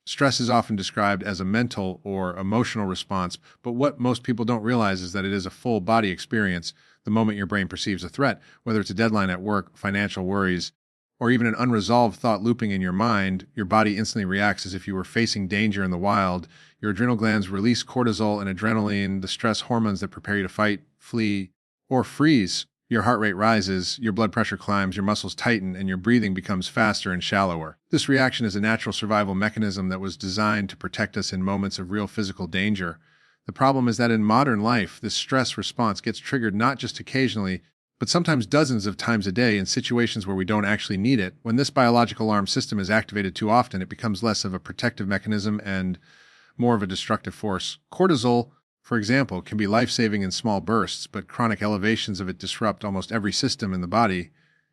Stress is often described as a mental or emotional response, but what most people don't realize is that it is a full body experience the moment your brain perceives a threat, whether it's a deadline at work, financial worries, or even an unresolved thought looping in your mind. Your body instantly reacts as if you were facing danger in the wild. Your adrenal glands release cortisol and adrenaline, the stress hormones that prepare you to fight, flee, or freeze. Your heart rate rises, your blood pressure climbs, your muscles tighten, and your breathing becomes faster and shallower. This reaction is a natural survival mechanism that was designed to protect us in moments of real physical danger. The problem is that in modern life, this stress response gets triggered not just occasionally, but sometimes dozens of times a day in situations where we don't actually need it. When this biological alarm system is activated too often, it becomes less of a protective mechanism and more of a destructive force. Cortisol, for example, can be life-saving in small bursts, but chronic elevations of it disrupt almost every system in the body.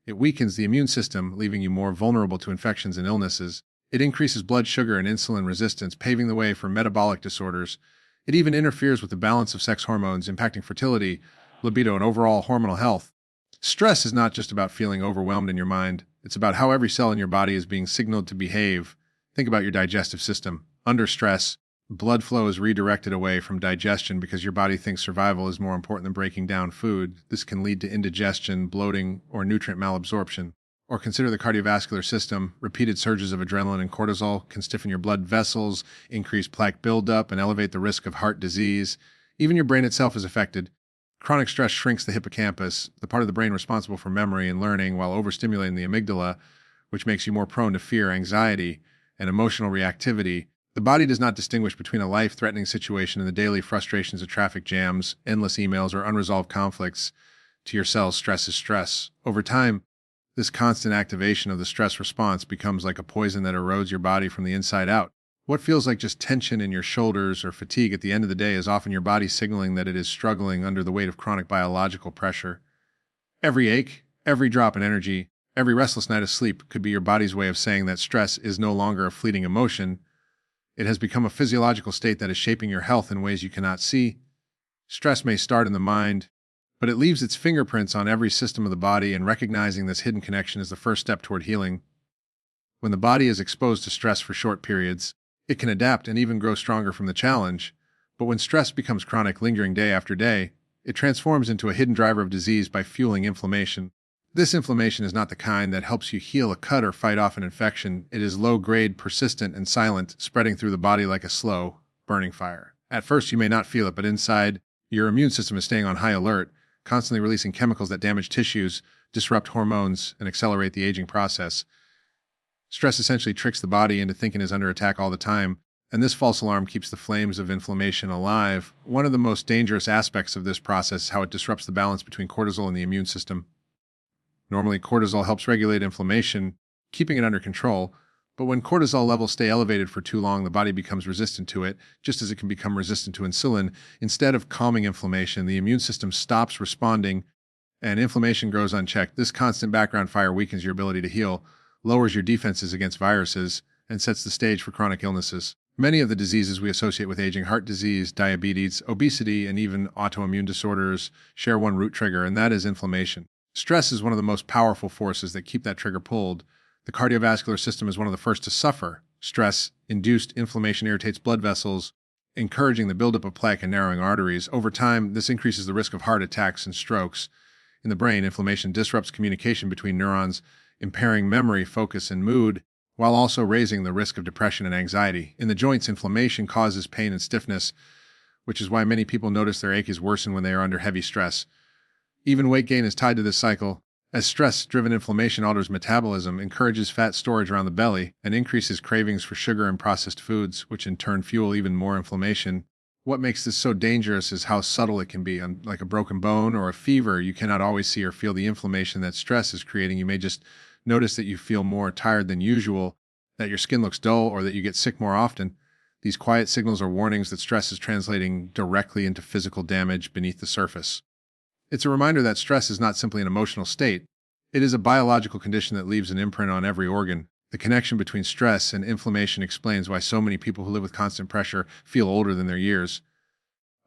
It weakens the immune system, leaving you more vulnerable to infections and illnesses. It increases blood sugar and insulin resistance, paving the way for metabolic disorders. It even interferes with the balance of sex hormones, impacting fertility, libido, and overall hormonal health. Stress is not just about feeling overwhelmed in your mind. It's about how every cell in your body is being signaled to behave. Think about your digestive system. Under stress, blood flow is redirected away from digestion because your body thinks survival is more important than breaking down food. This can lead to indigestion, bloating, or nutrient malabsorption. Or consider the cardiovascular system. Repeated surges of adrenaline and cortisol can stiffen your blood vessels, increase plaque buildup, and elevate the risk of heart disease. Even your brain itself is affected. Chronic stress shrinks the hippocampus, the part of the brain responsible for memory and learning, while overstimulating the amygdala, which makes you more prone to fear, anxiety, and emotional reactivity. The body does not distinguish between a life-threatening situation and the daily frustrations of traffic jams, endless emails, or unresolved conflicts. To your cells, stress is stress. Over time, this constant activation of the stress response becomes like a poison that erodes your body from the inside out. What feels like just tension in your shoulders or fatigue at the end of the day is often your body signaling that it is struggling under the weight of chronic biological pressure. Every ache, every drop in energy, every restless night of sleep could be your body's way of saying that stress is no longer a fleeting emotion. It has become a physiological state that is shaping your health in ways you cannot see. Stress may start in the mind, but it leaves its fingerprints on every system of the body, and recognizing this hidden connection is the first step toward healing. When the body is exposed to stress for short periods, it can adapt and even grow stronger from the challenge. But when stress becomes chronic, lingering day after day, it transforms into a hidden driver of disease by fueling inflammation. This inflammation is not the kind that helps you heal a cut or fight off an infection. It is low-grade, persistent, and silent, spreading through the body like a slow, burning fire. At first, you may not feel it, but inside, your immune system is staying on high alert, constantly releasing chemicals that damage tissues, disrupt hormones, and accelerate the aging process. Stress essentially tricks the body into thinking it is under attack all the time, and this false alarm keeps the flames of inflammation alive. One of the most dangerous aspects of this process is how it disrupts the balance between cortisol and the immune system. Normally, cortisol helps regulate inflammation, keeping it under control, but when cortisol levels stay elevated for too long, the body becomes resistant to it, just as it can become resistant to insulin. Instead of calming inflammation, the immune system stops responding, and inflammation grows unchecked. This constant background fire weakens your ability to heal, lowers your defenses against viruses, and sets the stage for chronic illnesses. Many of the diseases we associate with aging, heart disease, diabetes, obesity, and even autoimmune disorders, share one root trigger, and that is inflammation. Stress is one of the most powerful forces that keep that trigger pulled. The cardiovascular system is one of the first to suffer. Stress-induced inflammation irritates blood vessels, encouraging the buildup of plaque and narrowing arteries. Over time, this increases the risk of heart attacks and strokes. In the brain, inflammation disrupts communication between neurons, impairing memory, focus, and mood, while also raising the risk of depression and anxiety. In the joints, inflammation causes pain and stiffness, which is why many people notice their aches worsen when they are under heavy stress. Even weight gain is tied to this cycle, as stress-driven inflammation alters metabolism, encourages fat storage around the belly, and increases cravings for sugar and processed foods, which in turn fuel even more inflammation. What makes this so dangerous is how subtle it can be. Like a broken bone or a fever, you cannot always see or feel the inflammation that stress is creating. You may just notice that you feel more tired than usual, that your skin looks dull, or that you get sick more often. These quiet signals are warnings that stress is translating directly into physical damage beneath the surface. It's a reminder that stress is not simply an emotional state. It is a biological condition that leaves an imprint on every organ. The connection between stress and inflammation explains why so many people who live with constant pressure feel older than their years.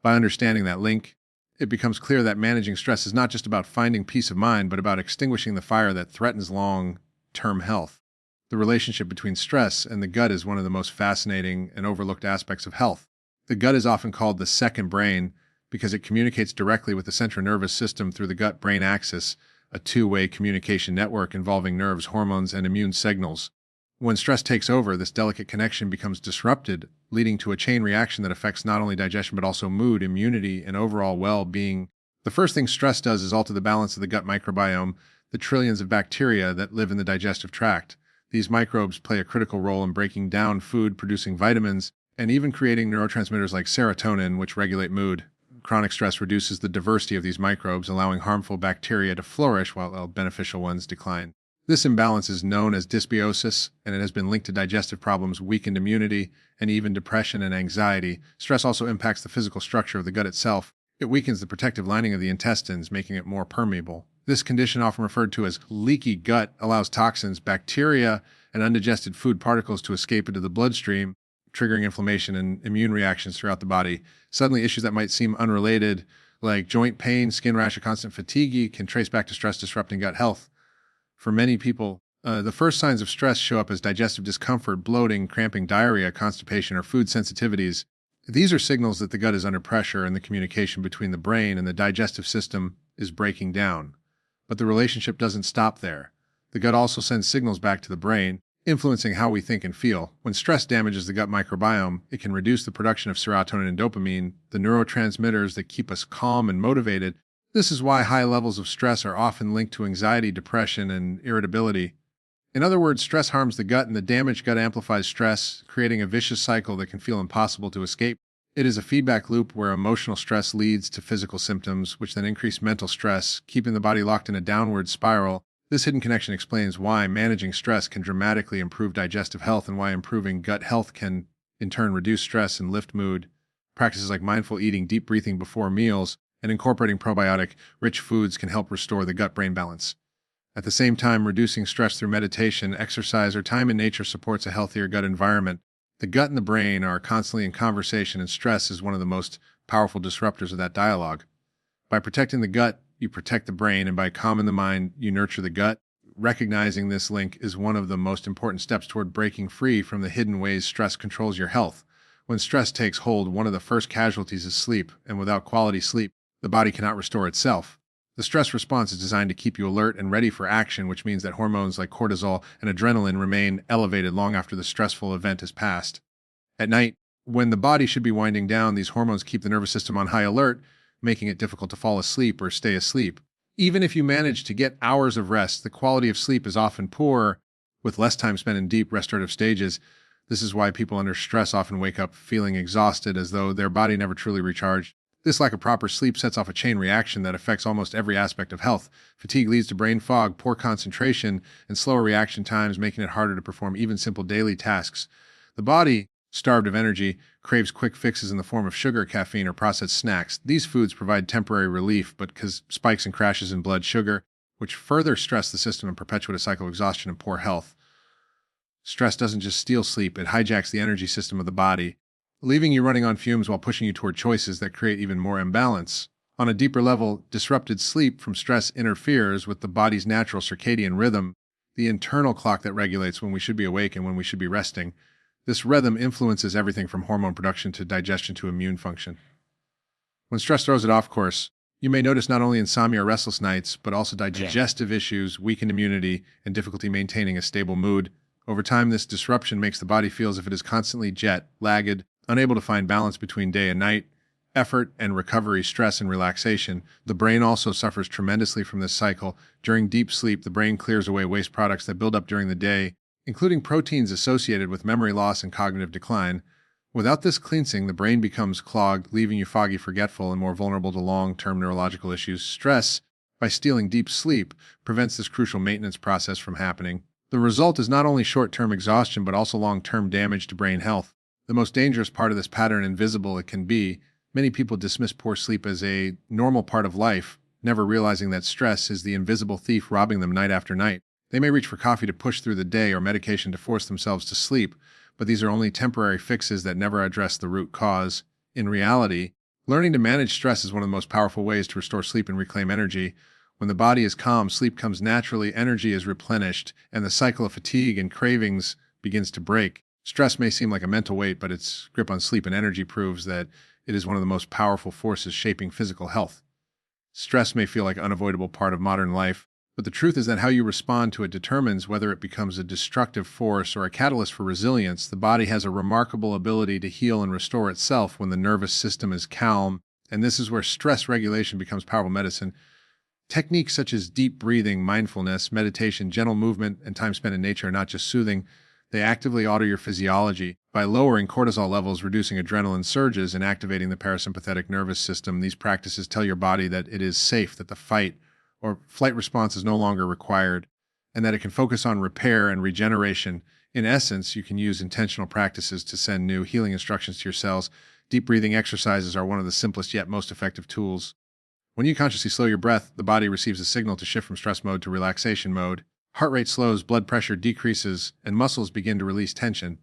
By understanding that link, it becomes clear that managing stress is not just about finding peace of mind, but about extinguishing the fire that threatens long-term health. The relationship between stress and the gut is one of the most fascinating and overlooked aspects of health. The gut is often called the second brain because it communicates directly with the central nervous system through the gut-brain axis, a two-way communication network involving nerves, hormones, and immune signals. When stress takes over, this delicate connection becomes disrupted, leading to a chain reaction that affects not only digestion but also mood, immunity, and overall well-being. The first thing stress does is alter the balance of the gut microbiome, the trillions of bacteria that live in the digestive tract. These microbes play a critical role in breaking down food, producing vitamins, and even creating neurotransmitters like serotonin, which regulate mood. Chronic stress reduces the diversity of these microbes, allowing harmful bacteria to flourish while beneficial ones decline. This imbalance is known as dysbiosis, and it has been linked to digestive problems, weakened immunity, and even depression and anxiety. Stress also impacts the physical structure of the gut itself. It weakens the protective lining of the intestines, making it more permeable. This condition, often referred to as leaky gut, allows toxins, bacteria, and undigested food particles to escape into the bloodstream, triggering inflammation and immune reactions throughout the body. Suddenly, issues that might seem unrelated, like joint pain, skin rash, or constant fatigue, can trace back to stress disrupting gut health. For many people, the first signs of stress show up as digestive discomfort, bloating, cramping, diarrhea, constipation, or food sensitivities. These are signals that the gut is under pressure and the communication between the brain and the digestive system is breaking down. But the relationship doesn't stop there. The gut also sends signals back to the brain, influencing how we think and feel. When stress damages the gut microbiome, it can reduce the production of serotonin and dopamine, the neurotransmitters that keep us calm and motivated. This is why high levels of stress are often linked to anxiety, depression, and irritability. In other words, stress harms the gut, and the damaged gut amplifies stress, creating a vicious cycle that can feel impossible to escape. It is a feedback loop where emotional stress leads to physical symptoms, which then increase mental stress, keeping the body locked in a downward spiral. This hidden connection explains why managing stress can dramatically improve digestive health and why improving gut health can, in turn, reduce stress and lift mood. Practices like mindful eating, deep breathing before meals, and incorporating probiotic-rich foods can help restore the gut-brain balance. At the same time, reducing stress through meditation, exercise, or time in nature supports a healthier gut environment. The gut and the brain are constantly in conversation, and stress is one of the most powerful disruptors of that dialogue. By protecting the gut, you protect the brain, and by calming the mind, you nurture the gut. Recognizing this link is one of the most important steps toward breaking free from the hidden ways stress controls your health. When stress takes hold, one of the first casualties is sleep, and without quality sleep, the body cannot restore itself. The stress response is designed to keep you alert and ready for action, which means that hormones like cortisol and adrenaline remain elevated long after the stressful event has passed. At night, when the body should be winding down, these hormones keep the nervous system on high alert, making it difficult to fall asleep or stay asleep. Even if you manage to get hours of rest, the quality of sleep is often poor, with less time spent in deep restorative stages. This is why people under stress often wake up feeling exhausted, as though their body never truly recharged. This lack of proper sleep sets off a chain reaction that affects almost every aspect of health. Fatigue leads to brain fog, poor concentration, and slower reaction times, making it harder to perform even simple daily tasks. The body, starved of energy, craves quick fixes in the form of sugar, caffeine, or processed snacks. These foods provide temporary relief, but cause spikes and crashes in blood sugar, which further stress the system and perpetuate a cycle of exhaustion and poor health. Stress doesn't just steal sleep, it hijacks the energy system of the body, leaving you running on fumes while pushing you toward choices that create even more imbalance. On a deeper level, disrupted sleep from stress interferes with the body's natural circadian rhythm, the internal clock that regulates when we should be awake and when we should be resting. This rhythm influences everything from hormone production to digestion to immune function. When stress throws it off course, you may notice not only insomnia or restless nights, but also digestive issues, weakened immunity, and difficulty maintaining a stable mood. Over time, this disruption makes the body feel as if it is constantly lagged, unable to find balance between day and night, effort and recovery, stress and relaxation. The brain also suffers tremendously from this cycle. During deep sleep, the brain clears away waste products that build up during the day, including proteins associated with memory loss and cognitive decline. Without this cleansing, the brain becomes clogged, leaving you foggy, forgetful, and more vulnerable to long-term neurological issues. Stress, by stealing deep sleep, prevents this crucial maintenance process from happening. The result is not only short-term exhaustion, but also long-term damage to brain health. The most dangerous part of this pattern, invisible it can be, many people dismiss poor sleep as a normal part of life, never realizing that stress is the invisible thief robbing them night after night. They may reach for coffee to push through the day or medication to force themselves to sleep, but these are only temporary fixes that never address the root cause. In reality, learning to manage stress is one of the most powerful ways to restore sleep and reclaim energy. When the body is calm, sleep comes naturally, energy is replenished, and the cycle of fatigue and cravings begins to break. Stress may seem like a mental weight, but its grip on sleep and energy proves that it is one of the most powerful forces shaping physical health. Stress may feel like an unavoidable part of modern life, but the truth is that how you respond to it determines whether it becomes a destructive force or a catalyst for resilience. The body has a remarkable ability to heal and restore itself when the nervous system is calm, and this is where stress regulation becomes powerful medicine. Techniques such as deep breathing, mindfulness, meditation, gentle movement, and time spent in nature are not just soothing, they actively alter your physiology. By lowering cortisol levels, reducing adrenaline surges, and activating the parasympathetic nervous system, these practices tell your body that it is safe, that the fight or flight response is no longer required, and that it can focus on repair and regeneration. In essence, you can use intentional practices to send new healing instructions to your cells. Deep breathing exercises are one of the simplest yet most effective tools. When you consciously slow your breath, the body receives a signal to shift from stress mode to relaxation mode. Heart rate slows, blood pressure decreases, and muscles begin to release tension.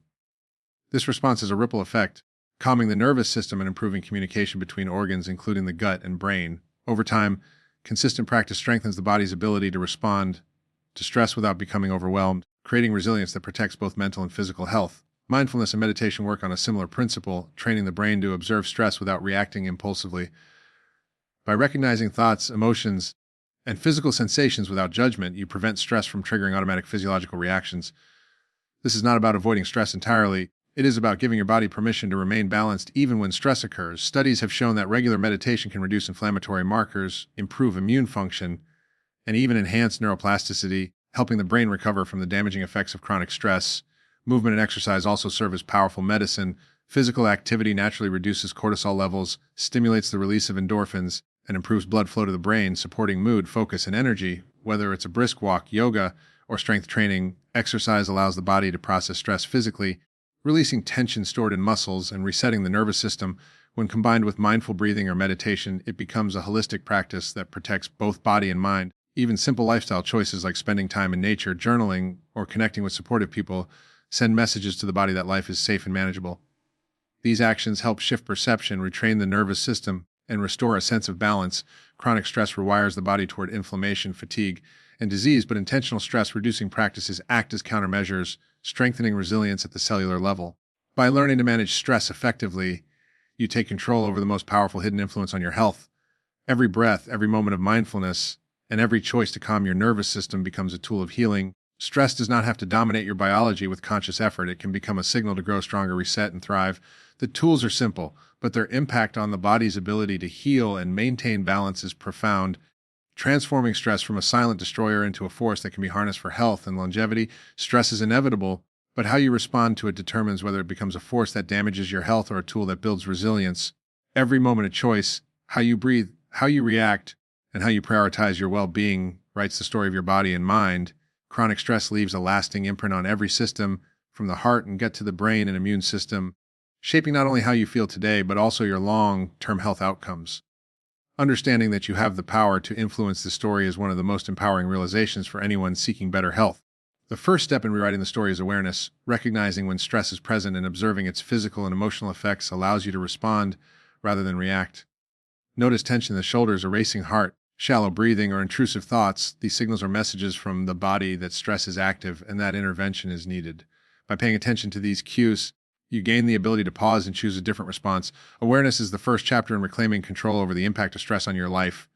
This response has a ripple effect, calming the nervous system and improving communication between organs, including the gut and brain. Over time, consistent practice strengthens the body's ability to respond to stress without becoming overwhelmed, creating resilience that protects both mental and physical health. Mindfulness and meditation work on a similar principle, training the brain to observe stress without reacting impulsively. By recognizing thoughts, emotions, and physical sensations without judgment, you prevent stress from triggering automatic physiological reactions. This is not about avoiding stress entirely. It is about giving your body permission to remain balanced even when stress occurs. Studies have shown that regular meditation can reduce inflammatory markers, improve immune function, and even enhance neuroplasticity, helping the brain recover from the damaging effects of chronic stress. Movement and exercise also serve as powerful medicine. Physical activity naturally reduces cortisol levels, stimulates the release of endorphins, and improves blood flow to the brain, supporting mood, focus, and energy. Whether it's a brisk walk, yoga, or strength training, exercise allows the body to process stress physically, releasing tension stored in muscles and resetting the nervous system. When combined with mindful breathing or meditation, it becomes a holistic practice that protects both body and mind. Even simple lifestyle choices like spending time in nature, journaling, or connecting with supportive people send messages to the body that life is safe and manageable. These actions help shift perception, retrain the nervous system, and restore a sense of balance. Chronic stress rewires the body toward inflammation, fatigue, and disease, but intentional stress-reducing practices act as countermeasures, strengthening resilience at the cellular level. By learning to manage stress effectively, you take control over the most powerful hidden influence on your health. Every breath, every moment of mindfulness, and every choice to calm your nervous system becomes a tool of healing. Stress does not have to dominate your biology with conscious effort. It can become a signal to grow stronger, reset, and thrive. The tools are simple, but their impact on the body's ability to heal and maintain balance is profound, transforming stress from a silent destroyer into a force that can be harnessed for health and longevity. Stress is inevitable, but how you respond to it determines whether it becomes a force that damages your health or a tool that builds resilience. Every moment a choice, how you breathe, how you react, and how you prioritize your well-being writes the story of your body and mind. Chronic stress leaves a lasting imprint on every system, from the heart and gut to the brain and immune system, shaping not only how you feel today, but also your long-term health outcomes. Understanding that you have the power to influence the story is one of the most empowering realizations for anyone seeking better health. The first step in rewriting the story is awareness. Recognizing when stress is present and observing its physical and emotional effects allows you to respond rather than react. Notice tension in the shoulders, a racing heart, shallow breathing, or intrusive thoughts. These signals are messages from the body that stress is active and that intervention is needed. By paying attention to these cues, you gain the ability to pause and choose a different response. Awareness is the first chapter in reclaiming control over the impact of stress on your life.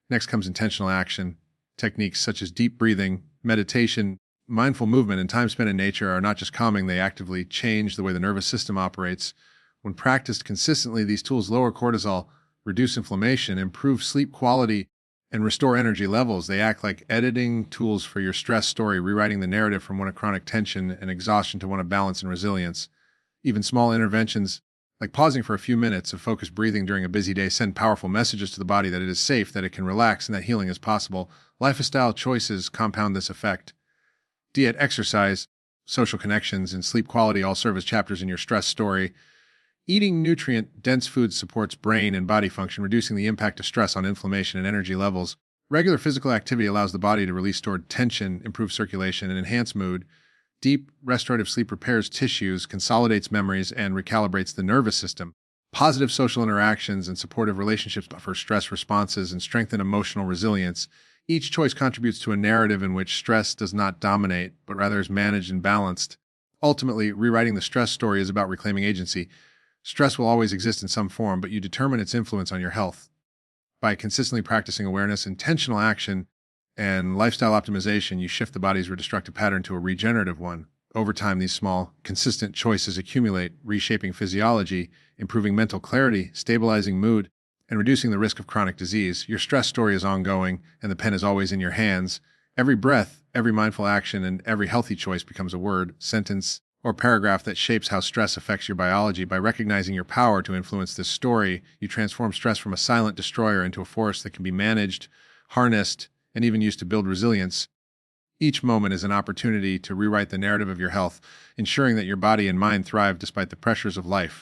Next comes intentional action. Techniques such as deep breathing, meditation, mindful movement, and time spent in nature are not just calming, they actively change the way the nervous system operates. When practiced consistently, these tools lower cortisol, reduce inflammation, improve sleep quality, and restore energy levels. They act like editing tools for your stress story, rewriting the narrative from one of chronic tension and exhaustion to one of balance and resilience. Even small interventions, like pausing for a few minutes of focused breathing during a busy day, send powerful messages to the body that it is safe, that it can relax, and that healing is possible. Lifestyle choices compound this effect. Diet, exercise, social connections, and sleep quality all serve as chapters in your stress story. Eating nutrient-dense foods supports brain and body function, reducing the impact of stress on inflammation and energy levels. Regular physical activity allows the body to release stored tension, improve circulation, and enhance mood. Deep, restorative sleep repairs tissues, consolidates memories, and recalibrates the nervous system. Positive social interactions and supportive relationships buffer stress responses and strengthen emotional resilience. Each choice contributes to a narrative in which stress does not dominate, but rather is managed and balanced. Ultimately, rewriting the stress story is about reclaiming agency. Stress will always exist in some form, but you determine its influence on your health. By consistently practicing awareness, intentional action, and lifestyle optimization, you shift the body's destructive pattern to a regenerative one. Over time, these small, consistent choices accumulate, reshaping physiology, improving mental clarity, stabilizing mood, and reducing the risk of chronic disease. Your stress story is ongoing, and the pen is always in your hands. Every breath, every mindful action, and every healthy choice becomes a word, sentence, or paragraph that shapes how stress affects your biology. By recognizing your power to influence this story, you transform stress from a silent destroyer into a force that can be managed, harnessed, and even used to build resilience. Each moment is an opportunity to rewrite the narrative of your health, ensuring that your body and mind thrive despite the pressures of life.